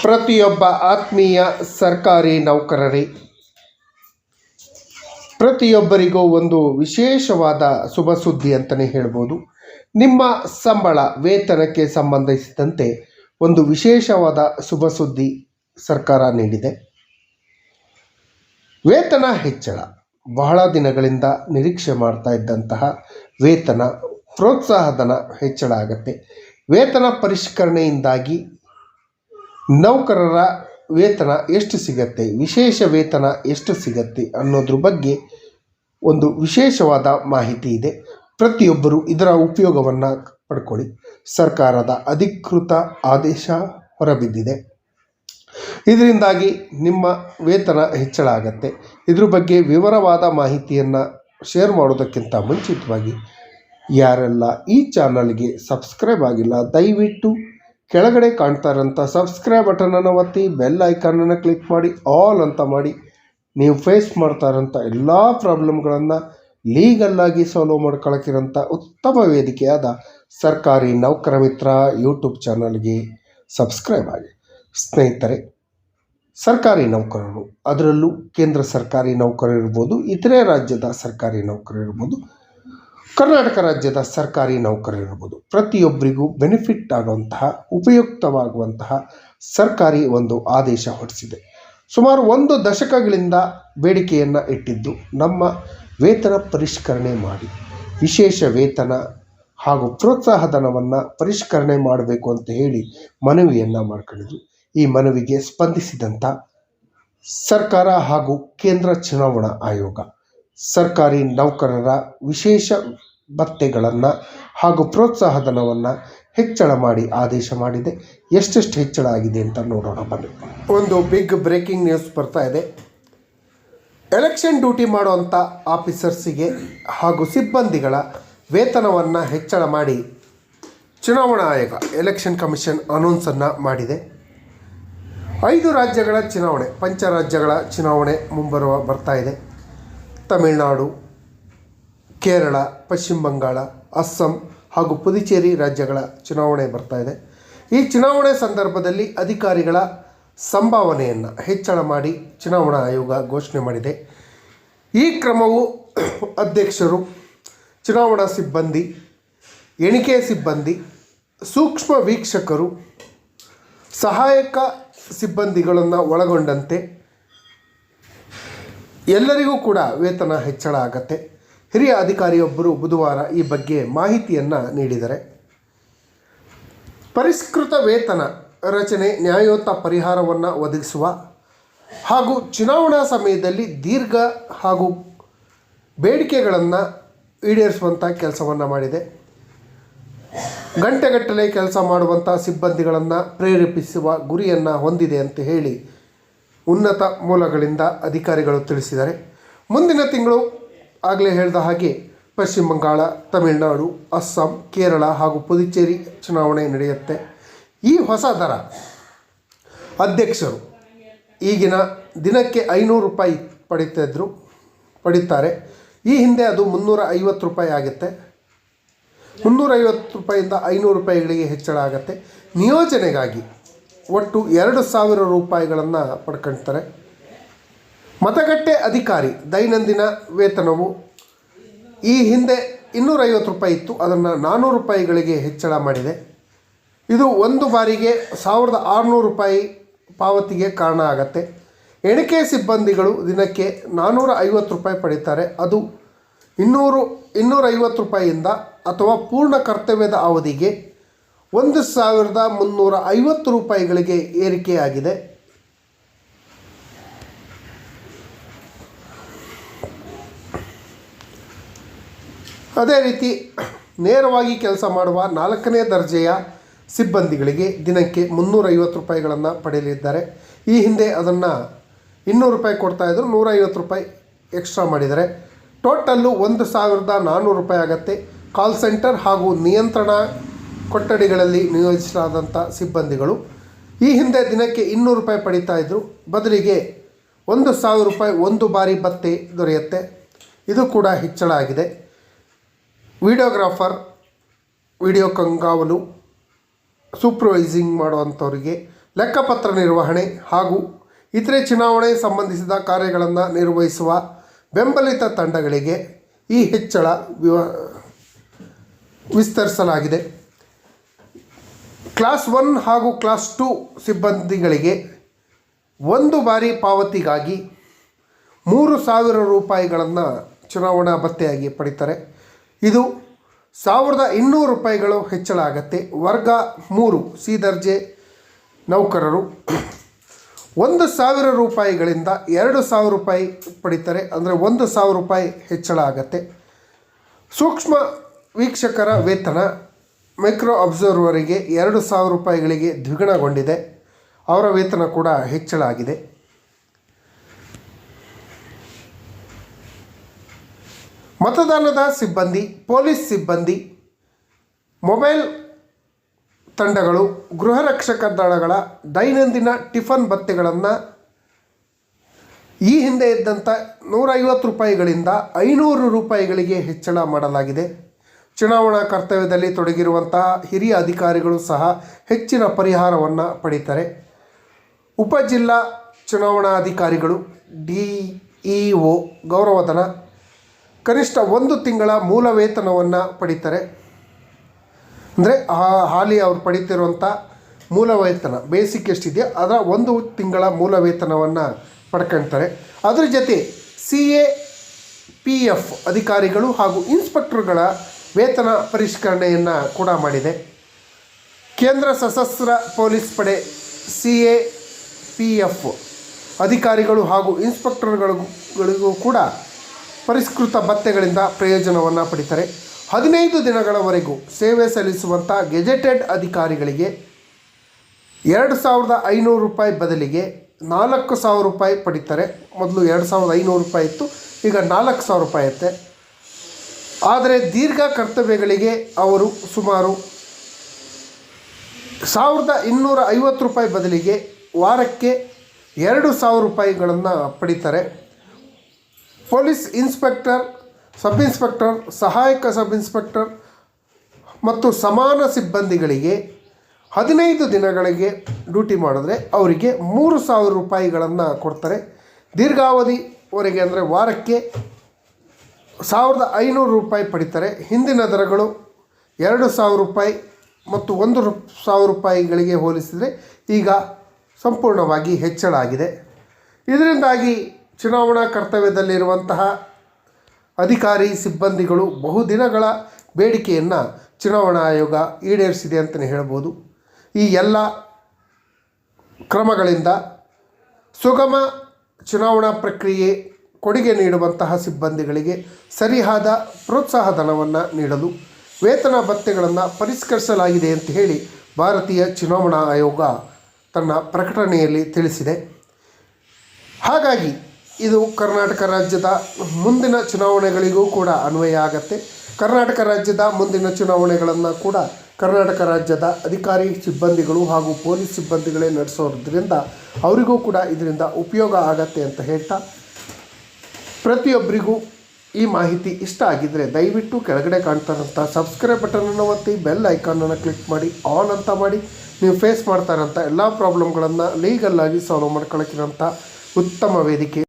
ಪ್ರತಿಯೊಬ್ಬ ಆತ್ಮೀಯ ಸರ್ಕಾರಿ ನೌಕರರೇ, ಪ್ರತಿಯೊಬ್ಬರಿಗೂ ಒಂದು ವಿಶೇಷವಾದ ಶುಭ ಸುದ್ದಿ ಅಂತಲೇ ಹೇಳ್ಬೋದು. ನಿಮ್ಮ ಸಂಬಳ ವೇತನಕ್ಕೆ ಸಂಬಂಧಿಸಿದಂತೆ ಒಂದು ವಿಶೇಷವಾದ ಶುಭ ಸುದ್ದಿ ಸರ್ಕಾರ ನೀಡಿದೆ. ವೇತನ ಹೆಚ್ಚಳ, ಬಹಳ ದಿನಗಳಿಂದ ನಿರೀಕ್ಷೆ ಮಾಡ್ತಾ ಇದ್ದಂತಹ ವೇತನ ಪ್ರೋತ್ಸಾಹಧನ ಹೆಚ್ಚಳ ಆಗುತ್ತೆ. ವೇತನ ಪರಿಷ್ಕರಣೆಯಿಂದಾಗಿ ನೌಕರರ ವೇತನ ಎಷ್ಟು ಸಿಗತ್ತೆ, ವಿಶೇಷ ವೇತನ ಎಷ್ಟು ಸಿಗತ್ತೆ ಅನ್ನೋದ್ರ ಬಗ್ಗೆ ಒಂದು ವಿಶೇಷವಾದ ಮಾಹಿತಿ ಇದೆ. ಪ್ರತಿಯೊಬ್ಬರು ಇದರ ಉಪಯೋಗವನ್ನು ಪಡ್ಕೊಳ್ಳಿ. ಸರ್ಕಾರದ ಅಧಿಕೃತ ಆದೇಶ ಹೊರಬಿದ್ದಿದೆ. ಇದರಿಂದಾಗಿ ನಿಮ್ಮ ವೇತನ ಹೆಚ್ಚಳ ಆಗತ್ತೆ. ಇದ್ರ ಬಗ್ಗೆ ವಿವರವಾದ ಮಾಹಿತಿಯನ್ನು ಶೇರ್ ಮಾಡೋದಕ್ಕಿಂತ ಮುಂಚಿತವಾಗಿ ಯಾರೆಲ್ಲ ಈ ಚಾನಲ್ಗೆ ಸಬ್ಸ್ಕ್ರೈಬ್ ಆಗಿಲ್ಲ, ದಯವಿಟ್ಟು ಕೆಳಗಡೆ ಕಾಣ್ತಾ ಇರೋಂಥ ಸಬ್ಸ್ಕ್ರೈಬ್ ಬಟನನ್ನು ಒತ್ತಿ, ಬೆಲ್ ಐಕಾನನ್ನು ಕ್ಲಿಕ್ ಮಾಡಿ, ಆಲ್ ಅಂತ ಮಾಡಿ. ನೀವು ಫೇಸ್ ಮಾಡ್ತಾ ಇರೋಂಥ ಎಲ್ಲ ಪ್ರಾಬ್ಲಮ್ಗಳನ್ನು ಲೀಗಲ್ಲಾಗಿ ಸಾಲ್ವ್ ಮಾಡ್ಕೊಳ್ಳೋಕ್ಕಿರೋಂಥ ಉತ್ತಮ ವೇದಿಕೆಯಾದ ಸರ್ಕಾರಿ ನೌಕರ ಮಿತ್ರ ಯೂಟ್ಯೂಬ್ ಚಾನಲ್ಗೆ ಸಬ್ಸ್ಕ್ರೈಬ್ ಆಗಿ. ಸ್ನೇಹಿತರೆ, ಸರ್ಕಾರಿ ನೌಕರರು, ಅದರಲ್ಲೂ ಕೇಂದ್ರ ಸರ್ಕಾರಿ ನೌಕರರು ಇರ್ಬೋದು, ಇತರೆ ರಾಜ್ಯದ ಸರ್ಕಾರಿ ನೌಕರರು ಇರ್ಬೋದು, ಕರ್ನಾಟಕ ರಾಜ್ಯದ ಸರ್ಕಾರಿ ನೌಕರರಿರ್ಬೋದು, ಪ್ರತಿಯೊಬ್ಬರಿಗೂ ಬೆನಿಫಿಟ್ ಆಗುವಂತಹ, ಉಪಯುಕ್ತವಾಗುವಂತಹ ಸರ್ಕಾರಿ ಒಂದು ಆದೇಶ ಹೊರಡಿಸಿದೆ. ಸುಮಾರು 1 ದಶಕಗಳಿಂದ ಬೇಡಿಕೆಯನ್ನು ಇಟ್ಟಿದ್ದು ನಮ್ಮ ವೇತನ ಪರಿಷ್ಕರಣೆ ಮಾಡಿ, ವಿಶೇಷ ವೇತನ ಹಾಗೂ ಪ್ರೋತ್ಸಾಹಧನವನ್ನು ಪರಿಷ್ಕರಣೆ ಮಾಡಬೇಕು ಅಂತ ಹೇಳಿ ಮನವಿಯನ್ನು ಮಾಡ್ಕೊಂಡಿದ್ರು. ಈ ಮನವಿಗೆ ಸ್ಪಂದಿಸಿದಂಥ ಸರ್ಕಾರ ಹಾಗೂ ಕೇಂದ್ರ ಚುನಾವಣಾ ಆಯೋಗ ಸರ್ಕಾರಿ ನೌಕರರ ವಿಶೇಷ ಭತ್ಯೆಗಳನ್ನು ಹಾಗೂ ಪ್ರೋತ್ಸಾಹಧನವನ್ನು ಹೆಚ್ಚಳ ಮಾಡಿ ಆದೇಶ ಮಾಡಿದೆ. ಎಷ್ಟೆಷ್ಟು ಹೆಚ್ಚಳ ಆಗಿದೆ ಅಂತ ನೋಡೋಣ ಬನ್ನಿ. ಒಂದು ಬಿಗ್ ಬ್ರೇಕಿಂಗ್ ನ್ಯೂಸ್ ಬರ್ತಾ ಇದೆ. ಎಲೆಕ್ಷನ್ ಡ್ಯೂಟಿ ಮಾಡುವಂಥ ಆಫೀಸರ್ಸಿಗೆ ಹಾಗೂ ಸಿಬ್ಬಂದಿಗಳ ವೇತನವನ್ನು ಹೆಚ್ಚಳ ಮಾಡಿ ಚುನಾವಣಾ ಆಯೋಗ ಎಲೆಕ್ಷನ್ ಕಮಿಷನ್ ಅನೌನ್ಸನ್ನು ಮಾಡಿದೆ. 5 ರಾಜ್ಯಗಳ ಚುನಾವಣೆ, ಪಂಚರಾಜ್ಯಗಳ ಚುನಾವಣೆ ಬರ್ತಾ ಇದೆ. ತಮಿಳುನಾಡು, ಕೇರಳ, ಪಶ್ಚಿಮ ಬಂಗಾಳ, ಅಸ್ಸಾಂ ಹಾಗೂ ಪುದುಚೇರಿ ರಾಜ್ಯಗಳ ಚುನಾವಣೆ ಬರ್ತಾ ಇದೆ. ಈ ಚುನಾವಣೆ ಸಂದರ್ಭದಲ್ಲಿ ಅಧಿಕಾರಿಗಳ ಸಂಭಾವನೆಯನ್ನು ಹೆಚ್ಚಳ ಮಾಡಿ ಚುನಾವಣಾ ಆಯೋಗ ಘೋಷಣೆ ಮಾಡಿದೆ. ಈ ಕ್ರಮವು ಅಧ್ಯಕ್ಷರು, ಚುನಾವಣಾ ಸಿಬ್ಬಂದಿ, ಎಣಿಕೆ ಸಿಬ್ಬಂದಿ, ಸೂಕ್ಷ್ಮ ವೀಕ್ಷಕರು, ಸಹಾಯಕ ಸಿಬ್ಬಂದಿಗಳನ್ನು ಒಳಗೊಂಡಂತೆ ಎಲ್ಲರಿಗೂ ಕೂಡ ವೇತನ ಹೆಚ್ಚಳ ಆಗತ್ತೆ. ಹಿರಿಯ ಅಧಿಕಾರಿಯೊಬ್ಬರು ಬುಧವಾರ ಈ ಬಗ್ಗೆ ಮಾಹಿತಿಯನ್ನು ನೀಡಿದ್ದಾರೆ. ಪರಿಷ್ಕೃತ ವೇತನ ರಚನೆ, ನ್ಯಾಯಯುತ ಪರಿಹಾರವನ್ನು ಒದಗಿಸುವ ಹಾಗೂ ಚುನಾವಣಾ ಸಮಯದಲ್ಲಿ ದೀರ್ಘ ಹಾಗೂ ಬೇಡಿಕೆಗಳನ್ನು ಈಡೇರಿಸುವಂಥ ಕೆಲಸವನ್ನು ಮಾಡಿದೆ. ಗಂಟೆಗಟ್ಟಲೆ ಕೆಲಸ ಮಾಡುವಂಥ ಸಿಬ್ಬಂದಿಗಳನ್ನು ಪ್ರೇರೇಪಿಸುವ ಗುರಿಯನ್ನು ಹೊಂದಿದೆ ಅಂತ ಹೇಳಿ ಉನ್ನತ ಮೂಲಗಳಿಂದ ಅಧಿಕಾರಿಗಳು ತಿಳಿಸಿದ್ದಾರೆ. ಮುಂದಿನ ತಿಂಗಳು ಆಗಲೇ ಹೇಳಿದ ಹಾಗೆ ಪಶ್ಚಿಮ ಬಂಗಾಳ, ತಮಿಳುನಾಡು, ಅಸ್ಸಾಂ, ಕೇರಳ ಹಾಗೂ ಪುದುಚೇರಿ ಚುನಾವಣೆ ನಡೆಯುತ್ತೆ. ಈ ಹೊಸ ದರ ಅಧ್ಯಕ್ಷರು ಈಗಿನ ದಿನಕ್ಕೆ 500 ರೂಪಾಯಿ ಪಡೀತಾರೆ. ಈ ಹಿಂದೆ ಅದು 350 ರೂಪಾಯಿ ಆಗುತ್ತೆ. 350 ರೂಪಾಯಿಂದ 500 ರೂಪಾಯಿಗಳಿಗೆ ಹೆಚ್ಚಳ ಆಗುತ್ತೆ. ನಿಯೋಜನೆಗಾಗಿ ಒಟ್ಟು 2000 ರೂಪಾಯಿಗಳನ್ನು ಪಡ್ಕೊಳ್ತಾರೆ. ಮತಗಟ್ಟೆ ಅಧಿಕಾರಿ ದೈನಂದಿನ ವೇತನವು ಈ ಹಿಂದೆ 250 ರೂಪಾಯಿ ಇತ್ತು, ಅದನ್ನು 400 ರೂಪಾಯಿಗಳಿಗೆ ಹೆಚ್ಚಳ ಮಾಡಿದೆ. ಇದು ಒಂದು ಬಾರಿಗೆ 1600 ರೂಪಾಯಿ ಪಾವತಿಗೆ ಕಾರಣ ಆಗತ್ತೆ. ಎಣಿಕೆ ಸಿಬ್ಬಂದಿಗಳು ದಿನಕ್ಕೆ 450 ರೂಪಾಯಿ ಪಡೀತಾರೆ. ಅದು 250 ರೂಪಾಯಿಯಿಂದ ಅಥವಾ ಪೂರ್ಣ ಕರ್ತವ್ಯದ ಅವಧಿಗೆ 1350 ರೂಪಾಯಿಗಳಿಗೆ ಏರಿಕೆಯಾಗಿದೆ. ಅದೇ ರೀತಿ ನೇರವಾಗಿ ಕೆಲಸ ಮಾಡುವ 4ನೇ ದರ್ಜೆಯ ಸಿಬ್ಬಂದಿಗಳಿಗೆ ದಿನಕ್ಕೆ 350 ರೂಪಾಯಿಗಳನ್ನು ಪಡೆಯಲಿದ್ದಾರೆ. ಈ ಹಿಂದೆ ಅದನ್ನು 200 ರೂಪಾಯಿ ಕೊಡ್ತಾಯಿದ್ರು, 150 ರೂಪಾಯಿ ಎಕ್ಸ್ಟ್ರಾ ಮಾಡಿದ್ದಾರೆ. ಟೋಟಲ್ಲು 1400 ರೂಪಾಯಿ ಆಗುತ್ತೆ. ಕಾಲ್ ಸೆಂಟರ್ ಹಾಗೂ ನಿಯಂತ್ರಣ ಕೊಠಡಿಗಳಲ್ಲಿ ನಿಯೋಜಿಸಲಾದಂಥ ಸಿಬ್ಬಂದಿಗಳು ಈ ಹಿಂದೆ ದಿನಕ್ಕೆ 200 ರೂಪಾಯಿ ಪಡೀತಾ ಇದ್ದರು, ಬದಲಿಗೆ 1000 ರೂಪಾಯಿ ಒಂದು ಬಾರಿ ಭತ್ಯೆ ದೊರೆಯುತ್ತೆ. ಇದು ಕೂಡ ಹೆಚ್ಚಳ ಆಗಿದೆ. ವಿಡಿಯೋಗ್ರಾಫರ್, ವಿಡಿಯೋ ಕಂಗಾವಲು, ಸೂಪರ್ವೈಸಿಂಗ್ ಮಾಡುವಂಥವರಿಗೆ ಲೆಕ್ಕಪತ್ರ ನಿರ್ವಹಣೆ ಹಾಗೂ ಇತರೆ ಚುನಾವಣೆ ಸಂಬಂಧಿಸಿದ ಕಾರ್ಯಗಳನ್ನು ನಿರ್ವಹಿಸುವ ಬೆಂಬಲಿತ ತಂಡಗಳಿಗೆ ಈ ಹೆಚ್ಚಳ ವಿಸ್ತರಿಸಲಾಗಿದೆ. ಕ್ಲಾಸ್ 1 ಹಾಗೂ ಕ್ಲಾಸ್ 2 ಸಿಬ್ಬಂದಿಗಳಿಗೆ ಒಂದು ಬಾರಿ ಪಾವತಿಗಾಗಿ 3,000 ರೂಪಾಯಿಗಳನ್ನು ಚುನಾವಣಾ ಭತ್ಯೆಯಾಗಿ ಪಡಿತಾರೆ. ಇದು 1,200 ರೂಪಾಯಿಗಳು ಹೆಚ್ಚಳ ಆಗುತ್ತೆ. ವರ್ಗ 3 ಸಿ ದರ್ಜೆ ನೌಕರರು 1,000 ರೂಪಾಯಿಗಳಿಂದ 2,000 ರೂಪಾಯಿ ಪಡಿತಾರೆ. ಅಂದರೆ 1,000 ರೂಪಾಯಿ ಹೆಚ್ಚಳ ಆಗುತ್ತೆ. ಸೂಕ್ಷ್ಮ ವೀಕ್ಷಕರ ವೇತನ ಮೈಕ್ರೋ ಅಬ್ಸರ್ವರಿಗೆ 2,000 ರೂಪಾಯಿಗಳಿಗೆ ದ್ವಿಗುಣಗೊಂಡಿದೆ. ಅವರ ವೇತನ ಕೂಡ ಹೆಚ್ಚಳ ಆಗಿದೆ. ಮತದಾನದ ಸಿಬ್ಬಂದಿ, ಪೊಲೀಸ್ ಸಿಬ್ಬಂದಿ, ಮೊಬೈಲ್ ತಂಡಗಳು, ಗೃಹರಕ್ಷಕ ದಳಗಳ ದೈನಂದಿನ ಟಿಫನ್ ಭತ್ಯೆಗಳನ್ನು ಈ ಹಿಂದೆ ಇದ್ದಂಥ 150 ರೂಪಾಯಿಗಳಿಂದ 500 ರೂಪಾಯಿಗಳಿಗೆ ಹೆಚ್ಚಳ ಮಾಡಲಾಗಿದೆ. ಚುನಾವಣಾ ಕರ್ತವ್ಯದಲ್ಲಿ ತೊಡಗಿರುವಂತಹ ಹಿರಿಯ ಅಧಿಕಾರಿಗಳು ಸಹ ಹೆಚ್ಚಿನ ಪರಿಹಾರವನ್ನು ಪಡೀತಾರೆ. ಉಪಜಿಲ್ಲಾ ಚುನಾವಣಾಧಿಕಾರಿಗಳು DEO ಗೌರವಧನ ಕನಿಷ್ಠ 1 ತಿಂಗಳ ಮೂಲ ವೇತನವನ್ನು ಪಡೀತಾರೆ. ಅಂದರೆ ಹಾಲಿ ಅವ್ರು ಪಡೀತಿರುವಂಥ ಮೂಲ ವೇತನ ಬೇಸಿಕ್ ಎಷ್ಟಿದೆಯೋ ಅದರ 1 ತಿಂಗಳ ಮೂಲ ವೇತನವನ್ನು ಪಡ್ಕೊಳ್ತಾರೆ. ಅದ್ರ ಜೊತೆ CAPF ಅಧಿಕಾರಿಗಳು ಹಾಗೂ ಇನ್ಸ್ಪೆಕ್ಟರ್ಗಳ ವೇತನ ಪರಿಷ್ಕರಣೆಯನ್ನು ಕೂಡ ಮಾಡಿದೆ. ಕೇಂದ್ರ ಸಶಸ್ತ್ರ ಪೊಲೀಸ್ ಪಡೆ CAPF ಅಧಿಕಾರಿಗಳು ಹಾಗೂ ಇನ್ಸ್ಪೆಕ್ಟರ್ಗಳಿಗೂ ಕೂಡ ಪರಿಷ್ಕೃತ ಭತ್ಯೆಗಳಿಂದ ಪ್ರಯೋಜನವನ್ನು ಪಡಿತಾರೆ. 15 ದಿನಗಳವರೆಗೂ ಸೇವೆ ಸಲ್ಲಿಸುವಂಥ ಗೆಜೆಟೆಡ್ ಅಧಿಕಾರಿಗಳಿಗೆ 2,500 ರೂಪಾಯಿ ಬದಲಿಗೆ 4,000 ರೂಪಾಯಿ ಪಡಿತಾರೆ. ಮೊದಲು 2,500 ರೂಪಾಯಿ ಇತ್ತು, ಈಗ 4,000 ರೂಪಾಯಿ ಇರುತ್ತೆ. ಆದರೆ ದೀರ್ಘ ಕರ್ತವ್ಯಗಳಿಗೆ ಅವರು ಸುಮಾರು 1,250 ರೂಪಾಯಿ ಬದಲಿಗೆ ವಾರಕ್ಕೆ 2,000 ರೂಪಾಯಿಗಳನ್ನು ಪಡಿತಾರೆ. ಪೊಲೀಸ್ ಇನ್ಸ್ಪೆಕ್ಟರ್, ಸಬ್ ಇನ್ಸ್ಪೆಕ್ಟರ್, ಸಹಾಯಕ ಸಬ್ ಇನ್ಸ್ಪೆಕ್ಟರ್ ಮತ್ತು ಸಮಾನ ಸಿಬ್ಬಂದಿಗಳಿಗೆ 15 ದಿನಗಳಿಗೆ ಡ್ಯೂಟಿ ಮಾಡಿದ್ರೆ ಅವರಿಗೆ 3,000 ರೂಪಾಯಿಗಳನ್ನು ಕೊಡ್ತಾರೆ. ದೀರ್ಘಾವಧಿವರೆಗೆ ಅಂದರೆ ವಾರಕ್ಕೆ 1,500 ರೂಪಾಯಿ ಪಡಿತಾರೆ. ಹಿಂದಿನ ದರಗಳು 2,000 ರೂಪಾಯಿ ಮತ್ತು 1,000 ರೂಪಾಯಿಗಳಿಗೆ ಹೋಲಿಸಿದರೆ ಈಗ ಸಂಪೂರ್ಣವಾಗಿ ಹೆಚ್ಚಳ ಆಗಿದೆ. ಇದರಿಂದಾಗಿ ಚುನಾವಣಾ ಕರ್ತವ್ಯದಲ್ಲಿರುವಂತಹ ಅಧಿಕಾರಿ ಸಿಬ್ಬಂದಿಗಳು ಬಹುದಿನಗಳ ಬೇಡಿಕೆಯನ್ನು ಚುನಾವಣಾ ಆಯೋಗ ಈಡೇರಿಸಿದೆ ಅಂತಲೇ ಹೇಳ್ಬೋದು. ಈ ಎಲ್ಲ ಕ್ರಮಗಳಿಂದ ಸುಗಮ ಚುನಾವಣಾ ಪ್ರಕ್ರಿಯೆ ಕೊಡುಗೆ ನೀಡುವಂತಹ ಸಿಬ್ಬಂದಿಗಳಿಗೆ ಸರಿಯಾದ ಪ್ರೋತ್ಸಾಹ ಧನವನ್ನು ನೀಡಲು ವೇತನ ಭತ್ಯೆಗಳನ್ನು ಪರಿಷ್ಕರಿಸಲಾಗಿದೆ ಅಂತ ಹೇಳಿ ಭಾರತೀಯ ಚುನಾವಣಾ ಆಯೋಗ ತನ್ನ ಪ್ರಕಟಣೆಯಲ್ಲಿ ತಿಳಿಸಿದೆ. ಹಾಗಾಗಿ ಇದು ಕರ್ನಾಟಕ ರಾಜ್ಯದ ಮುಂದಿನ ಚುನಾವಣೆಗಳಿಗೂ ಕೂಡ ಅನ್ವಯ ಆಗತ್ತೆ. ಕರ್ನಾಟಕ ರಾಜ್ಯದ ಮುಂದಿನ ಚುನಾವಣೆಗಳನ್ನು ಕೂಡ ಕರ್ನಾಟಕ ರಾಜ್ಯದ ಅಧಿಕಾರಿ ಸಿಬ್ಬಂದಿಗಳು ಹಾಗೂ ಪೊಲೀಸ್ ಸಿಬ್ಬಂದಿಗಳೇ ನಡೆಸೋದ್ರಿಂದ ಅವರಿಗೂ ಕೂಡ ಇದರಿಂದ ಉಪಯೋಗ ಆಗತ್ತೆ ಅಂತ ಹೇಳ್ತಾ, ಪ್ರತಿಯೊಬ್ಬರಿಗೂ ಈ ಮಾಹಿತಿ ಇಷ್ಟ ಆಗಿದ್ದರೆ ದಯವಿಟ್ಟು ಕೆಳಗಡೆ ಕಾಣ್ತಾರಂಥ ಸಬ್ಸ್ಕ್ರೈಬ್ ಬಟನನ್ನು ಒತ್ತಿ, ಬೆಲ್ ಐಕಾನನ್ನು ಕ್ಲಿಕ್ ಮಾಡಿ, ಆಲ್ ಅಂತ ಮಾಡಿ. ನೀವು ಫೇಸ್ ಮಾಡ್ತಾರಂಥ ಎಲ್ಲ ಪ್ರಾಬ್ಲಮ್ಗಳನ್ನು ಲೀಗಲ್ಲಾಗಿ ಸಾಲ್ವ್ ಮಾಡ್ಕೊಳ್ಳೋಕ್ಕಿರೋಂಥ ಉತ್ತಮ ವೇದಿಕೆ